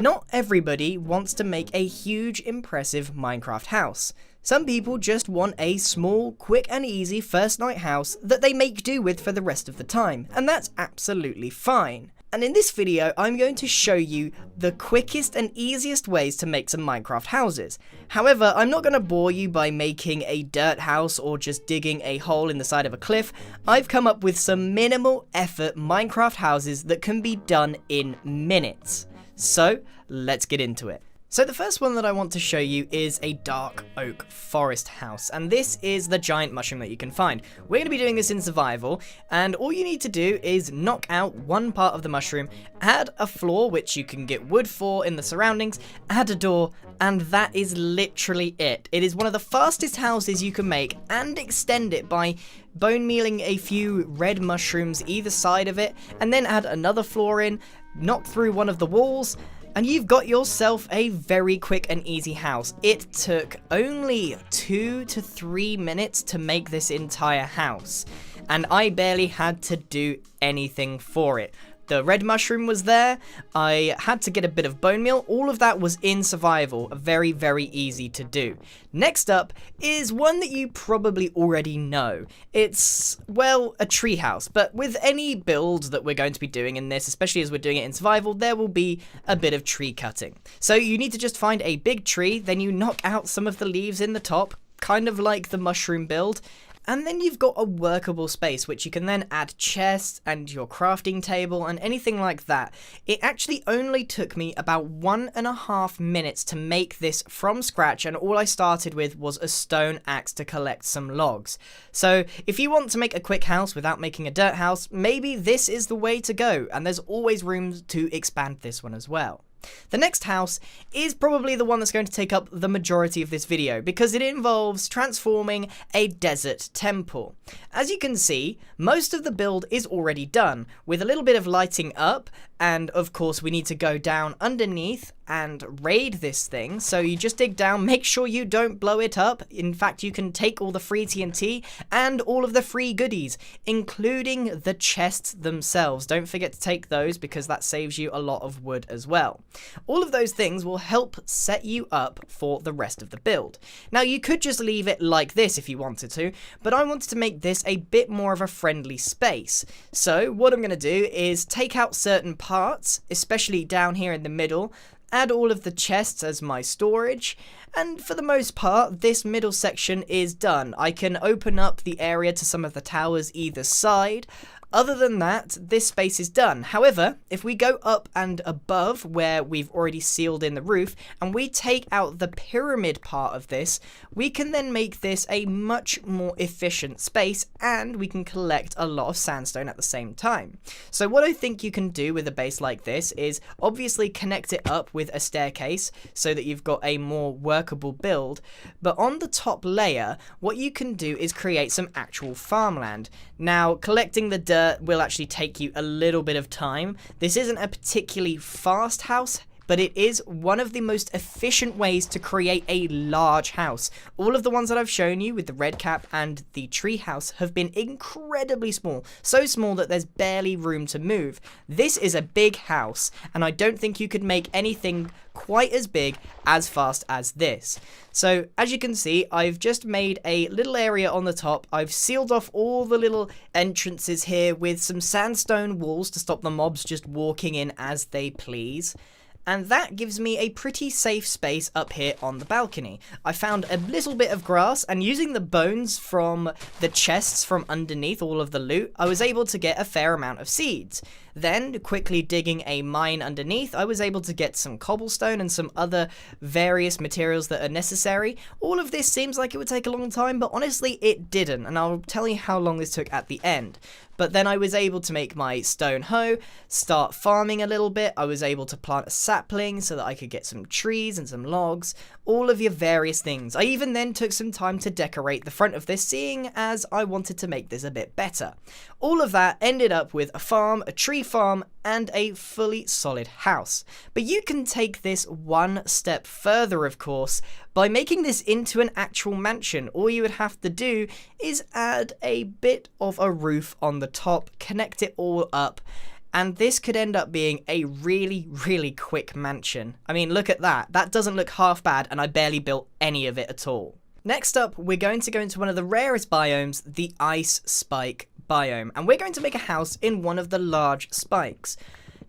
Not everybody wants to make a huge, impressive Minecraft house. Some people just want a small, quick and easy first night house that they make do with for the rest of the time, and that's absolutely fine. And in this video, I'm going to show you the quickest and easiest ways to make some Minecraft houses. However, I'm not going to bore you by making a dirt house or just digging a hole in the side of a cliff. I've come up with some minimal effort Minecraft houses that can be done in minutes. So, let's get into it. So the first one that I want to show you is a dark oak forest house, and this is the giant mushroom that you can find. We're going to be doing this in survival, and all you need to do is knock out one part of the mushroom, add a floor, which you can get wood for in the surroundings, add a door, and that is literally it. It is one of the fastest houses you can make, and extend it by bone mealing a few red mushrooms either side of it, and then add another floor in, knock through one of the walls, and you've got yourself a very quick and easy house. It took only 2 to 3 minutes to make this entire house, and I barely had to do anything for it. The red mushroom was there, I had to get a bit of bone meal, all of that was in survival, very, very easy to do. Next up is one that you probably already know. It's, well, a treehouse, but with any build that we're going to be doing in this, especially as we're doing it in survival, there will be a bit of tree cutting. So you need to just find a big tree, then you knock out some of the leaves in the top, kind of like the mushroom build, and then you've got a workable space which you can then add chests and your crafting table and anything like that. It actually only took me about 1.5 minutes to make this from scratch, and all I started with was a stone axe to collect some logs. So if you want to make a quick house without making a dirt house, maybe this is the way to go, and there's always room to expand this one as well. The next house is probably the one that's going to take up the majority of this video because it involves transforming a desert temple. As you can see, most of the build is already done, with a little bit of lighting up, and of course we need to go down underneath and raid this thing. So you just dig down, make sure you don't blow it up. In fact, you can take all the free TNT and all of the free goodies, including the chests themselves. Don't forget to take those because that saves you a lot of wood as well. All of those things will help set you up for the rest of the build. Now, you could just leave it like this if you wanted to, but I wanted to make this a bit more of a friendly space. So what I'm going to do is take out certain parts, especially down here in the middle, add all of the chests as my storage, and for the most part, this middle section is done. I can open up the area to some of the towers either side. Other than that, this space is done. However, if we go up and above where we've already sealed in the roof, and we take out the pyramid part of this, we can then make this a much more efficient space, and we can collect a lot of sandstone at the same time. So what I think you can do with a base like this is obviously connect it up with a staircase so that you've got a more workable build, but on the top layer, what you can do is create some actual farmland. Now, collecting the dirt will actually take you a little bit of time. This isn't a particularly fast house, but it is one of the most efficient ways to create a large house. All of the ones that I've shown you with the red cap and the tree house have been incredibly small, so small that there's barely room to move. This is a big house, and I don't think you could make anything quite as big as fast as this. So as you can see, I've just made a little area on the top. I've sealed off all the little entrances here with some sandstone walls to stop the mobs just walking in as they please. And that gives me a pretty safe space up here on the balcony. I found a little bit of grass, and using the bones from the chests from underneath all of the loot, I was able to get a fair amount of seeds. Then, quickly digging a mine underneath, I was able to get some cobblestone and some other various materials that are necessary. All of this seems like it would take a long time, but honestly it didn't, and I'll tell you how long this took at the end. But then I was able to make my stone hoe, start farming a little bit. I was able to plant a sapling so that I could get some trees and some logs, all of your various things. I even then took some time to decorate the front of this, seeing as I wanted to make this a bit better. All of that ended up with a farm, a tree farm, and a fully solid house. But you can take this one step further, of course, by making this into an actual mansion. All you would have to do is add a bit of a roof on the top, connect it all up, And this could end up being a really, really quick mansion. I mean, look at that. That doesn't look half bad, and I barely built any of it at all. Next up, we're going to go into one of the rarest biomes, the Ice Spike biome. And we're going to make a house in one of the large spikes.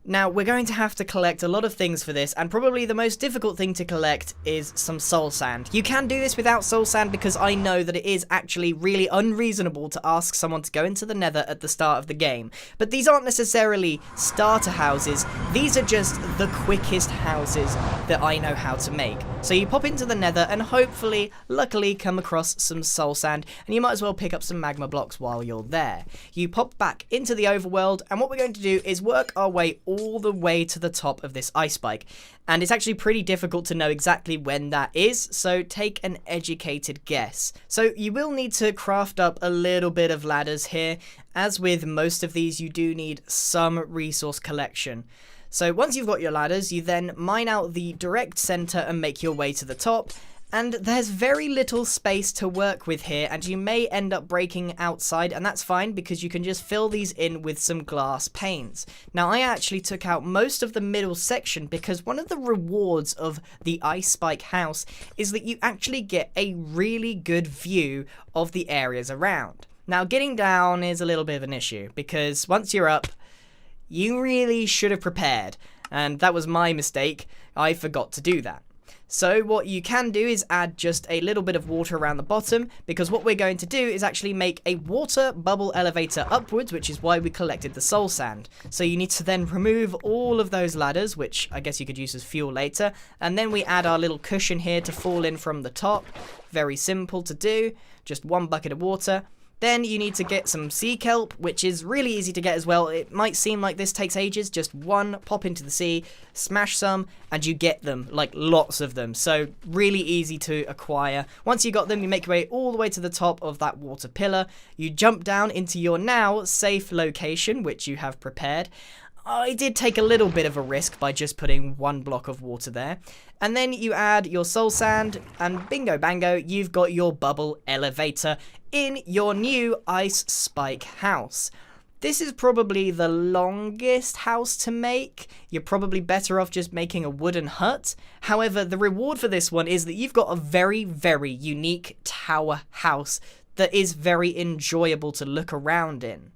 Now, we're going to have to collect a lot of things for this, and probably the most difficult thing to collect is some soul sand. You can do this without soul sand because I know that it is actually really unreasonable to ask someone to go into the nether at the start of the game. But these aren't necessarily starter houses, these are just the quickest houses that I know how to make. So you pop into the nether and hopefully, luckily, come across some soul sand, and you might as well pick up some magma blocks while you're there. You pop back into the overworld, and what we're going to do is work our way all the way to the top of this ice spike, and it's actually pretty difficult to know exactly when that is, so take an educated guess. So you will need to craft up a little bit of ladders here. As with most of these, you do need some resource collection. So once you've got your ladders, you then mine out the direct center and make your way to the top. And there's very little space to work with here, and you may end up breaking outside, and that's fine because you can just fill these in with some glass panes. Now, I actually took out most of the middle section because one of the rewards of the Ice Spike house is that you actually get a really good view of the areas around. Now, getting down is a little bit of an issue because once you're up, you really should have prepared, and that was my mistake. I forgot to do that. So what you can do is add just a little bit of water around the bottom, because what we're going to do is actually make a water bubble elevator upwards, which is why we collected the soul sand. So you need to then remove all of those ladders, which I guess you could use as fuel later, and then we add our little cushion here to fall in from the top. Very simple to do, just one bucket of water. Then you need to get some sea kelp, which is really easy to get as well. It might seem like this takes ages, just one pop into the sea, smash some, and you get them, like lots of them. So really easy to acquire. Once you got them, you make your way all the way to the top of that water pillar. You jump down into your now safe location, which you have prepared. I did take a little bit of a risk by just putting one block of water there. And then you add your soul sand, and bingo bango, you've got your bubble elevator in your new Ice Spike house. This is probably the longest house to make. You're probably better off just making a wooden hut. However, the reward for this one is that you've got a very, very unique tower house that is very enjoyable to look around in.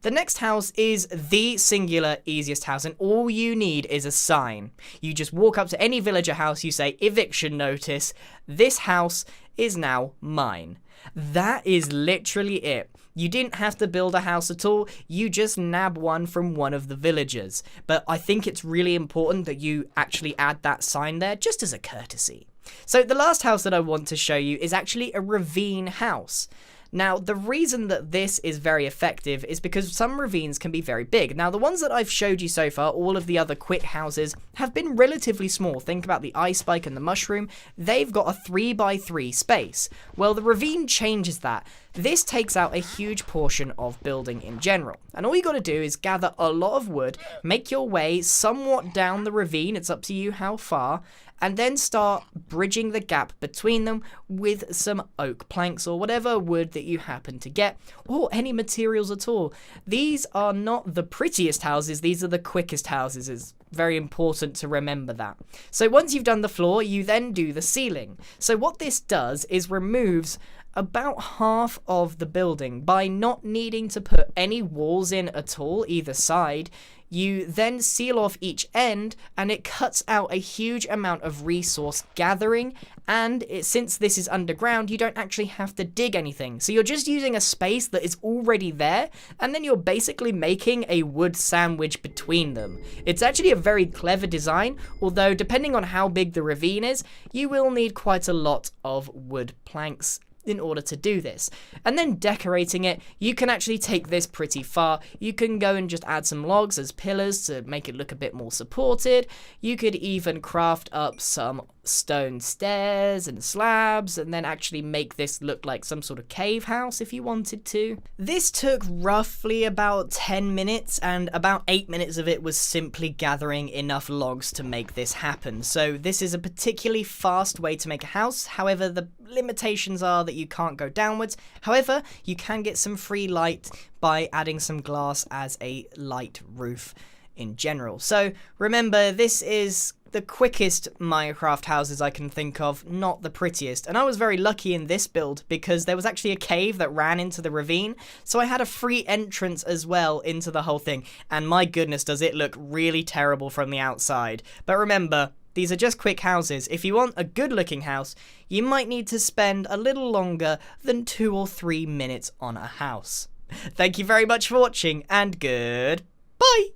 The next house is the singular easiest house, and all you need is a sign. You just walk up to any villager house, you say, eviction notice, this house is now mine. That is literally it. You didn't have to build a house at all, you just nab one from one of the villagers. But I think it's really important that you actually add that sign there, just as a courtesy. So the last house that I want to show you is actually a ravine house. Now, the reason that this is very effective is because some ravines can be very big. Now, the ones that I've showed you so far, all of the other quick houses, have been relatively small. Think about the Ice Spike and the Mushroom. They've got a 3x3 space. Well, the ravine changes that. This takes out a huge portion of building in general. And all you got to do is gather a lot of wood, make your way somewhat down the ravine, it's up to you how far, and then start bridging the gap between them with some oak planks or whatever wood that you happen to get, or any materials at all. These are not the prettiest houses, these are the quickest houses. It's very important to remember that. So once you've done the floor, you then do the ceiling. So what this does is removes about half of the building by not needing to put any walls in at all either side. You then seal off each end, and it cuts out a huge amount of resource gathering, and since this is underground, you don't actually have to dig anything. So you're just using a space that is already there, and then you're basically making a wood sandwich between them. It's actually a very clever design, although depending on how big the ravine is, you will need quite a lot of wood planks in order to do this. And then decorating it, you can actually take this pretty far. You can go and just add some logs as pillars to make it look a bit more supported. You could even craft up some stone stairs and slabs, and then actually make this look like some sort of cave house if you wanted to. This took roughly about 10 minutes, and about 8 minutes of it was simply gathering enough logs to make this happen. So this is a particularly fast way to make a house. However, the limitations are that you can't go downwards. However, you can get some free light by adding some glass as a light roof in general. So remember, this is the quickest Minecraft houses I can think of, not the prettiest. And I was very lucky in this build because there was actually a cave that ran into the ravine, so I had a free entrance as well into the whole thing. And my goodness, does it look really terrible from the outside. But remember, these are just quick houses. If you want a good looking house, you might need to spend a little longer than 2 or 3 minutes on a house. Thank you very much for watching, and goodbye!